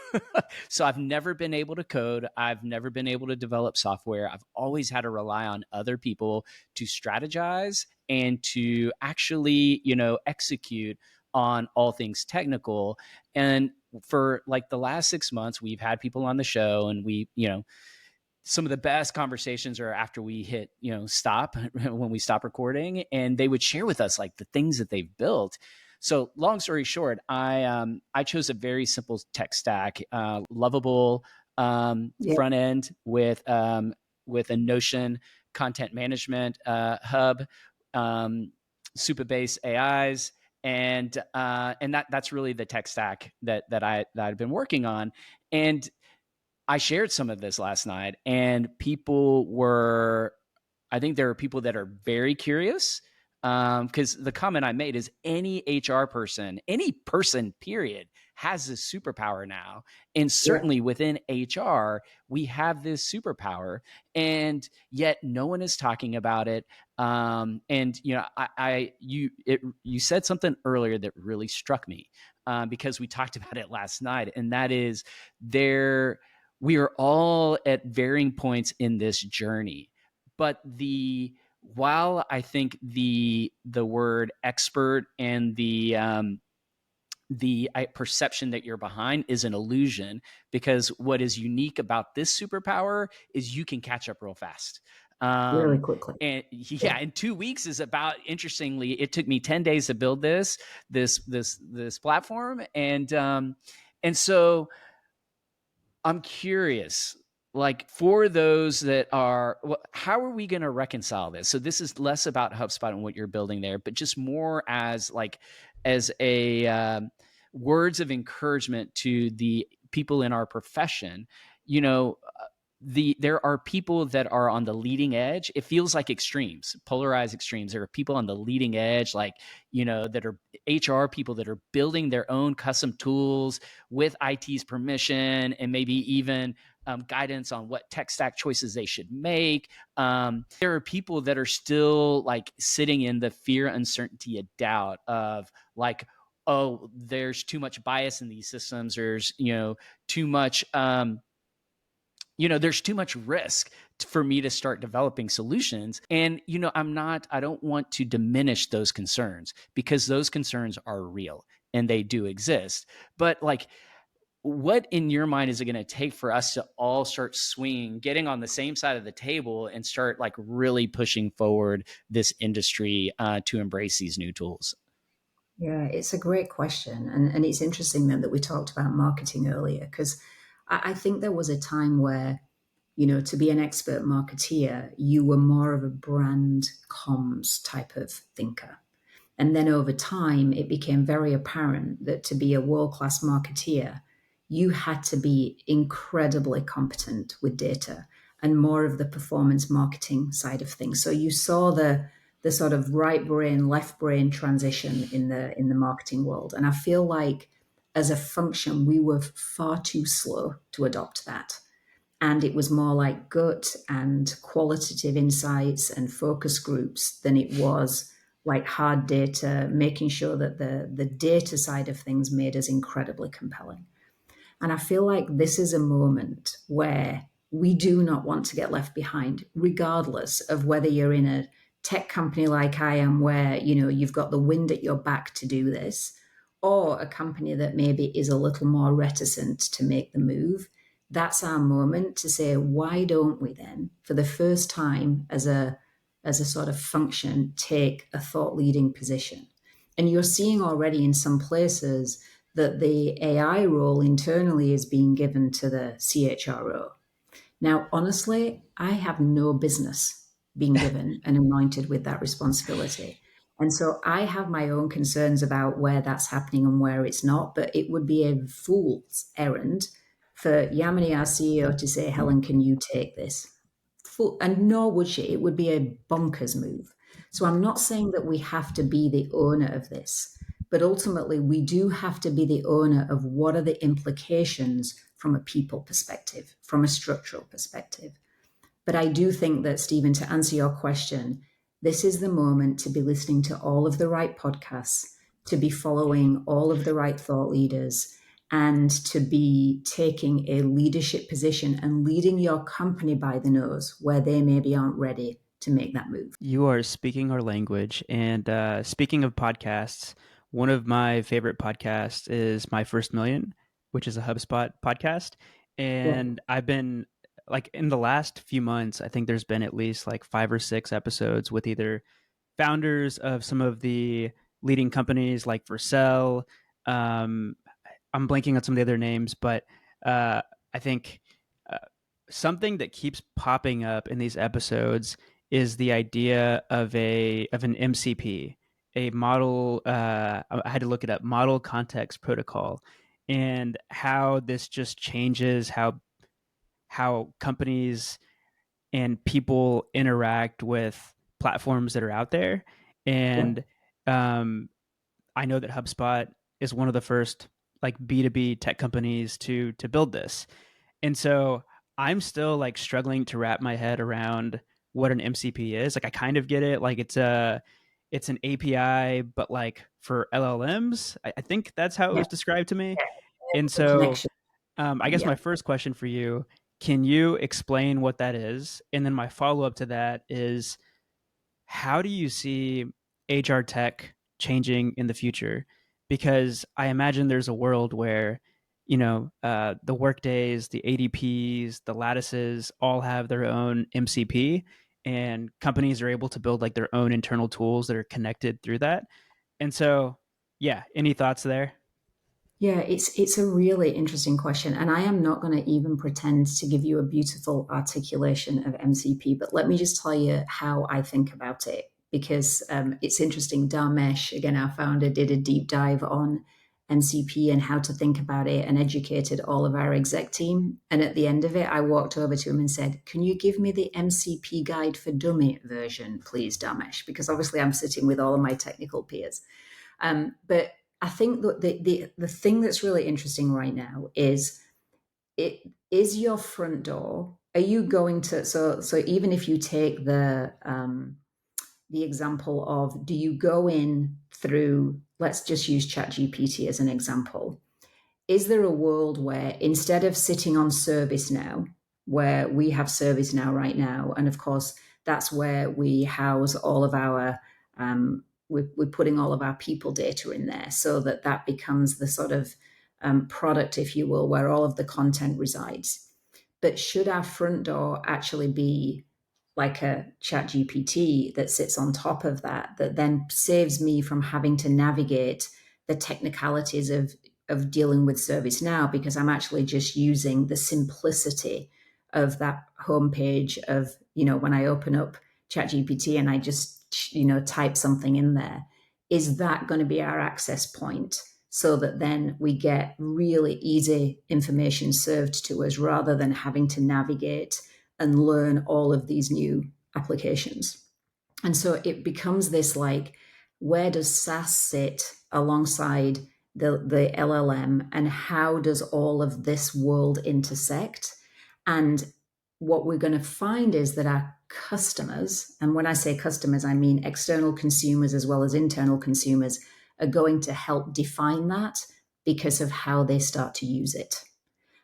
So I've never been able to code. I've never been able to develop software. I've always had to rely on other people to strategize and to actually, execute on all things technical. And for like the last 6 months, we've had people on the show, and some of the best conversations are after we hit, stop, when we stop recording, and they would share with us like the things that they've built. So long story short, I chose a very simple tech stack, lovable front end with a Notion content management hub, Supabase AIs, and that's really the tech stack that I've been working on. And I shared some of this last night, and people were I think there are people that are very curious, because the comment I made is any HR person, any person, period, has this superpower now. And Yeah, certainly within HR, we have this superpower, and yet no one is talking about it. And you said something earlier that really struck me, because we talked about it last night, and that is we are all at varying points in this journey, but while I think the word expert and the perception that you're behind is an illusion, because what is unique about this superpower is you can catch up real fast. really quickly. And yeah, in 2 weeks is about, interestingly, it took me 10 days to build this platform. And so I'm curious, like, for those that are, how are we going to reconcile this? So this is less about HubSpot and what you're building there, but just more as a words of encouragement to the people in our profession. You know, there are people that are on the leading edge. It feels like extremes, polarized extremes. There are people on the leading edge, like, that are HR people that are building their own custom tools with IT's permission, and maybe even guidance on what tech stack choices they should make. There are people that are still like sitting in the fear, uncertainty, and doubt of like, oh, there's too much bias in these systems. There's too much. There's too much risk for me to start developing solutions. And, I don't want to diminish those concerns, because those concerns are real and they do exist. But like, what in your mind is it going to take for us to all start swinging, getting on the same side of the table, and start like really pushing forward this industry to embrace these new tools? Yeah, it's a great question. And it's interesting then that we talked about marketing earlier, because I think there was a time where, to be an expert marketeer, you were more of a brand comms type of thinker. And then over time, it became very apparent that to be a world-class marketeer, you had to be incredibly competent with data and more of the performance marketing side of things. So you saw the sort of right brain, left brain transition in the marketing world. And I feel like as a function, we were far too slow to adopt that. And it was more like gut and qualitative insights and focus groups than it was like hard data, making sure that the data side of things made us incredibly compelling. And I feel like this is a moment where we do not want to get left behind, regardless of whether you're in a tech company like I am, where you've got the wind at your back to do this, or a company that maybe is a little more reticent to make the move. That's our moment to say, why don't we then, for the first time as a sort of function, take a thought leading position? And you're seeing already in some places that the AI role internally is being given to the CHRO. Now, honestly, I have no business being given and anointed with that responsibility. And so I have my own concerns about where that's happening and where it's not, but it would be a fool's errand for Yamini, our CEO, to say, Helen, can you take this? And nor would she. It would be a bonkers move. So I'm not saying that we have to be the owner of this, but ultimately we do have to be the owner of what are the implications from a people perspective, from a structural perspective. But I do think that, Stephen, to answer your question, this is the moment to be listening to all of the right podcasts, to be following all of the right thought leaders, and to be taking a leadership position and leading your company by the nose where they maybe aren't ready to make that move. You are speaking our language. And speaking of podcasts, one of my favorite podcasts is My First Million, which is a HubSpot podcast. Yeah. And I've been like in the last few months, I think there's been at least like 5 or 6 episodes with either founders of some of the leading companies like Vercel. Um, I'm blanking on some of the other names, but I think uh, something that keeps popping up in these episodes is the idea of an MCP, a model. I had to look it up, model context protocol, and how this just changes how companies and people interact with platforms that are out there. Yeah. And I know that HubSpot is one of the first like B2B tech companies to build this. And so I'm still like struggling to wrap my head around what an MCP is. Like I kind of get it. Like it's an API, but like for LLMs. I think that's how it Yeah. was described to me. Yeah. And The so connection. I guess Yeah. my first question for you, can you explain what that is? And then my follow up to that is, how do you see HR tech changing in the future? Because I imagine there's a world where, the Workdays, the ADPs, the Lattices all have their own MCP, and companies are able to build like their own internal tools that are connected through that. And so, yeah, any thoughts there? Yeah, it's a really interesting question, and I am not going to even pretend to give you a beautiful articulation of MCP. But let me just tell you how I think about it, because it's interesting. Dharmesh, again, our founder, did a deep dive on MCP and how to think about it, and educated all of our exec team. And at the end of it, I walked over to him and said, "Can you give me the MCP guide for dummy version, please, Dharmesh?" Because obviously, I'm sitting with all of my technical peers. But I think that the thing that's really interesting right now is, it is your front door. Are you going to, so even if you take the example of, do you go in through, let's just use ChatGPT as an example. Is there a world where instead of sitting on ServiceNow, where we have ServiceNow right now, and of course that's where we house all of our we're putting all of our people data in there, so that that becomes the sort of product, if you will, where all of the content resides. But should our front door actually be like a chat GPT that sits on top of that, that then saves me from having to navigate the technicalities of dealing with ServiceNow, because I'm actually just using the simplicity of that homepage of, when I open up ChatGPT and I just, type something in there. Is that going to be our access point, so that then we get really easy information served to us, rather than having to navigate and learn all of these new applications? And so it becomes this like, where does SaaS sit alongside the LLM, and how does all of this world intersect? And what we're going to find is that our customers, and when I say customers, I mean external consumers as well as internal consumers, are going to help define that because of how they start to use it.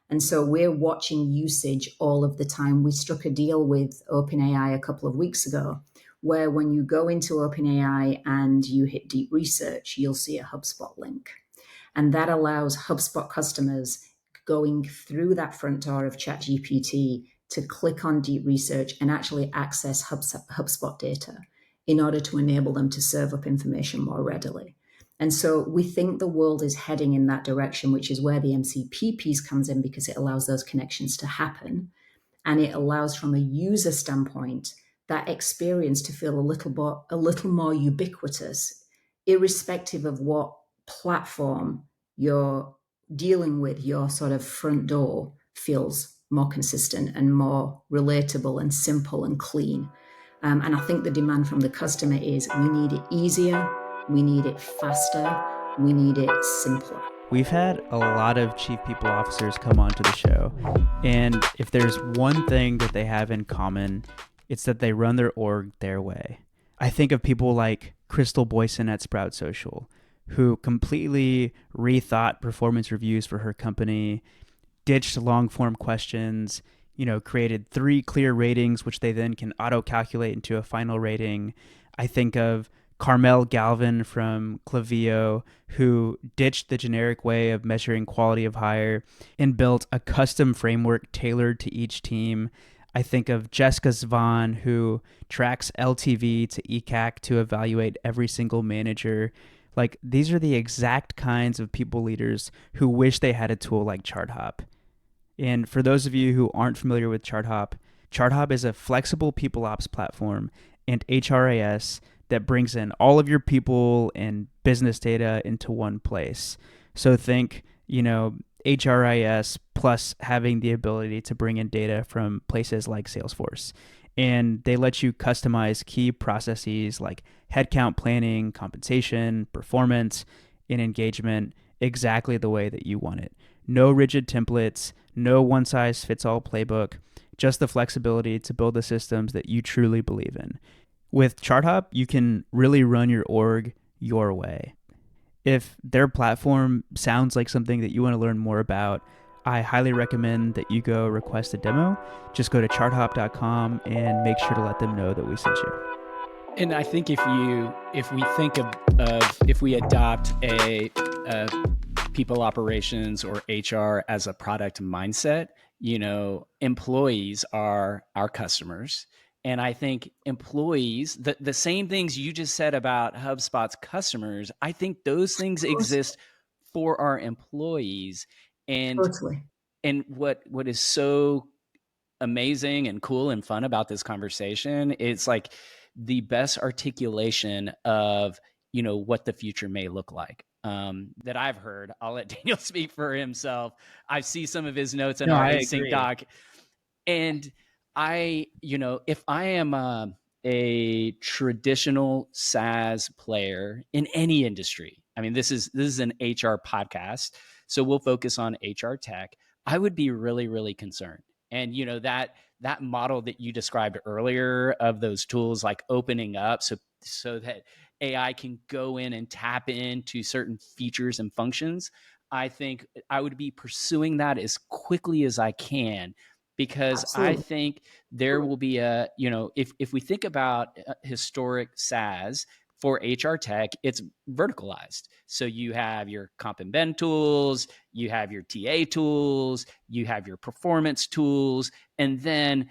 And so we're watching usage all of the time. We struck a deal with OpenAI a couple of weeks ago, where when you go into OpenAI and you hit deep research, you'll see a HubSpot link. And that allows HubSpot customers going through that front door of ChatGPT to click on deep research and actually access HubSpot data in order to enable them to serve up information more readily. And so we think the world is heading in that direction, which is where the MCP piece comes in, because it allows those connections to happen. And it allows, from a user standpoint, that experience to feel a little more ubiquitous, irrespective of what platform you're dealing with. Your sort of front door feels more consistent and more relatable and simple and clean. And I think the demand from the customer is, we need it easier, we need it faster, we need it simpler. We've had a lot of chief people officers come onto the show, and if there's one thing that they have in common, it's that they run their org their way. I think of people like Crystal Boyson at Sprout Social, who completely rethought performance reviews for her company, ditched long form questions, created 3 clear ratings, which they then can auto calculate into a final rating. I think of Carmel Galvin from Klaviyo, who ditched the generic way of measuring quality of hire and built a custom framework tailored to each team. I think of Jessica Zvan, who tracks LTV to ECAC to evaluate every single manager. Like, these are the exact kinds of people leaders who wish they had a tool like ChartHop. And for those of you who aren't familiar with ChartHop, ChartHop is a flexible people ops platform and HRIS that brings in all of your people and business data into one place. So think, HRIS plus having the ability to bring in data from places like Salesforce. and they let you customize key processes like headcount planning, compensation, performance, and engagement exactly the way that you want it. No rigid templates, no one size fits all playbook, just the flexibility to build the systems that you truly believe in. With ChartHop, you can really run your org your way. If their platform sounds like something that you want to learn more about, I highly recommend that you go request a demo. Just go to charthop.com and make sure to let them know that we sent you. And I think if we think of if we adopt a people operations or HR as a product mindset, employees are our customers. And I think employees, the same things you just said about HubSpot's customers, I think those things exist for our employees. And Totally. and what is so amazing and cool and fun about this conversation, it's like the best articulation of what the future may look like that I've heard. I'll let Daniel speak for himself. I see some of his notes in our async doc, and if I am a traditional SaaS player in any industry, I mean, this is an HR podcast, so we'll focus on HR tech. I would be really, really concerned. And that model that you described earlier of those tools like opening up so that AI can go in and tap into certain features and functions, I think I would be pursuing that as quickly as I can, because Absolutely. I think there will be if we think about historic SaaS for HR tech, it's verticalized. So you have your comp and ben tools, you have your TA tools, you have your performance tools, and then,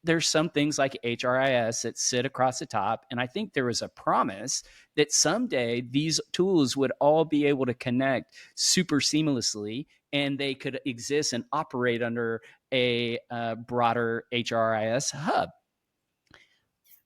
there's some things like HRIS that sit across the top. And I think there was a promise that someday these tools would all be able to connect super seamlessly, and they could exist and operate under a broader HRIS hub.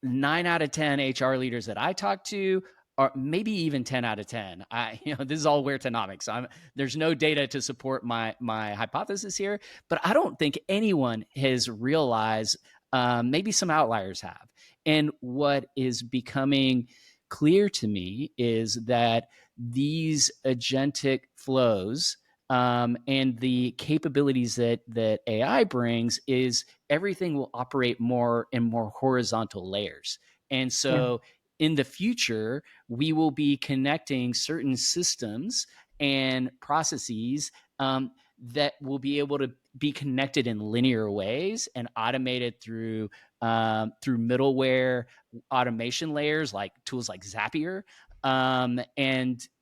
9 out of 10 HR leaders that I talk to, or maybe even 10 out of 10. This is all Weirtonomics. There's no data to support my hypothesis here, but I don't think anyone has realized, maybe some outliers have. And what is becoming clear to me is that these agentic flows, and the capabilities that AI brings, is everything will operate more in more horizontal layers. And so in the future, we will be connecting certain systems and processes that will be able to be connected in linear ways and automated through middleware automation layers like tools like Zapier,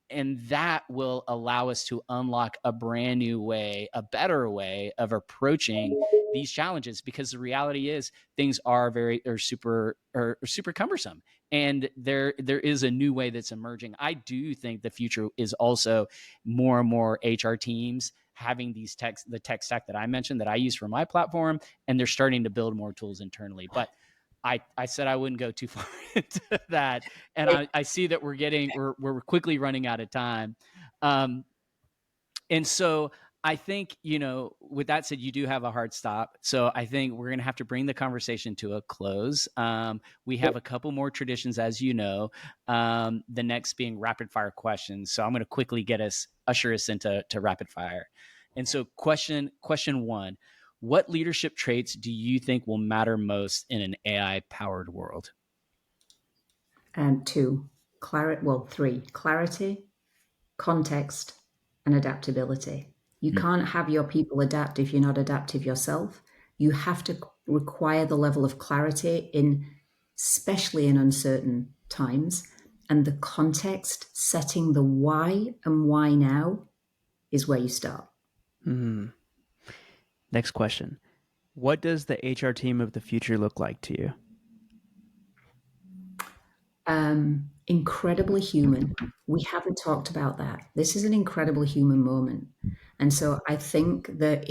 and that will allow us to unlock a brand new way, a better way of approaching these challenges, because the reality is things are super cumbersome, and there is a new way that's emerging. I do think the future is also more and more HR teams having the tech stack that I mentioned that I use for my platform, and they're starting to build more tools internally. But I said I wouldn't go too far into that, and I see that we're quickly running out of time, and so I think, with that said, you do have a hard stop. So I think we're going to have to bring the conversation to a close. We have a couple more traditions, as you know, the next being rapid fire questions. So I'm going to quickly usher us into rapid fire. And so question one, what leadership traits do you think will matter most in an AI powered world? And three: clarity, context, and adaptability. You can't have your people adapt if you're not adaptive yourself. You have to require the level of clarity especially in uncertain times. And the context, setting the why and why now, is where you start. Next question. What does the HR team of the future look like to you? Incredibly human. We haven't talked about that. This is an incredibly human moment. And so I think that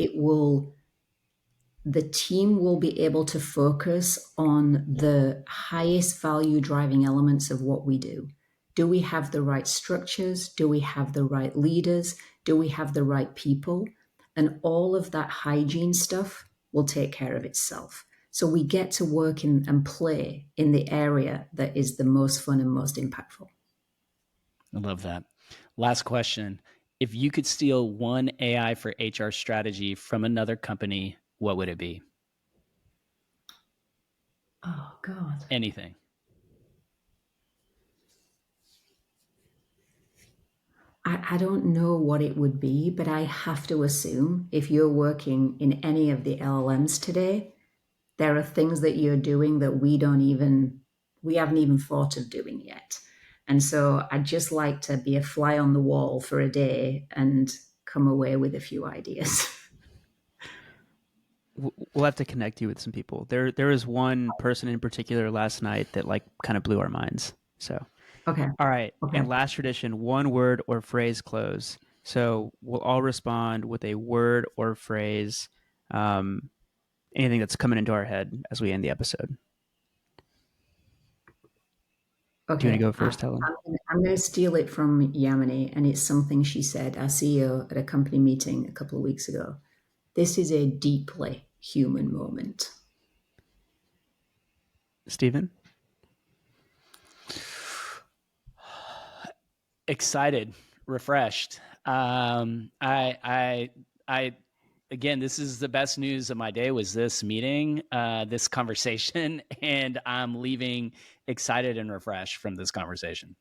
the team will be able to focus on the highest value driving elements of what we do. Do we have the right structures? Do we have the right leaders? Do we have the right people? And all of that hygiene stuff will take care of itself. So we get to work in and play in the area that is the most fun and most impactful. I love that. Last question. If you could steal one AI for HR strategy from another company, what would it be? Oh, God. Anything. I don't know what it would be, but I have to assume if you're working in any of the LLMs today, there are things that you're doing that we haven't even thought of doing yet. And so I'd just like to be a fly on the wall for a day and come away with a few ideas. We'll have to connect you with some people. There was one person in particular last night that like kind of blew our minds. So, Okay. all right. Okay. And last tradition, one word or phrase close. So we'll all respond with a word or phrase, anything that's coming into our head as we end the episode. Okay. Do you want to go first, Helen? I'm going to steal it from Yamini, and it's something she said, our CEO, at a company meeting a couple of weeks ago. This is a deeply human moment. Stephen? Excited, refreshed. I again, this is the best news of my day was this meeting, this conversation, and I'm leaving excited and refreshed from this conversation.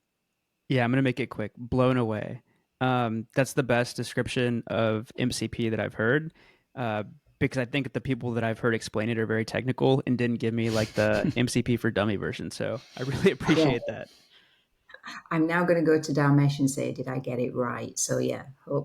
Yeah, I'm going to make it quick. Blown away. That's the best description of MCP that I've heard, because I think the people that I've heard explain it are very technical and didn't give me like the MCP for dummy version. So I really appreciate that. I'm now going to go to Dharmesh and say, did I get it right? So yeah,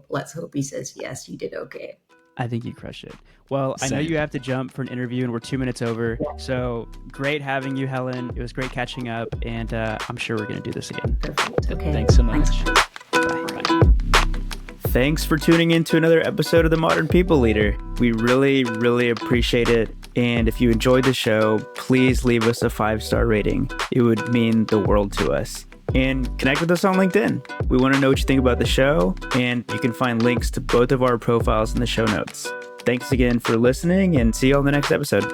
let's hope he says, yes, you did okay. I think you crushed it. Well, I know you have to jump for an interview and we're 2 minutes over. Yeah. So great having you, Helen. It was great catching up, and I'm sure we're going to do this again. Perfect. Okay. Thanks so much. Thanks. Bye. Thanks for tuning in to another episode of The Modern People Leader. We really, really appreciate it. And if you enjoyed the show, please leave us a 5-star rating. It would mean the world to us. And connect with us on LinkedIn. We want to know what you think about the show, and you can find links to both of our profiles in the show notes. Thanks again for listening, and see you on the next episode.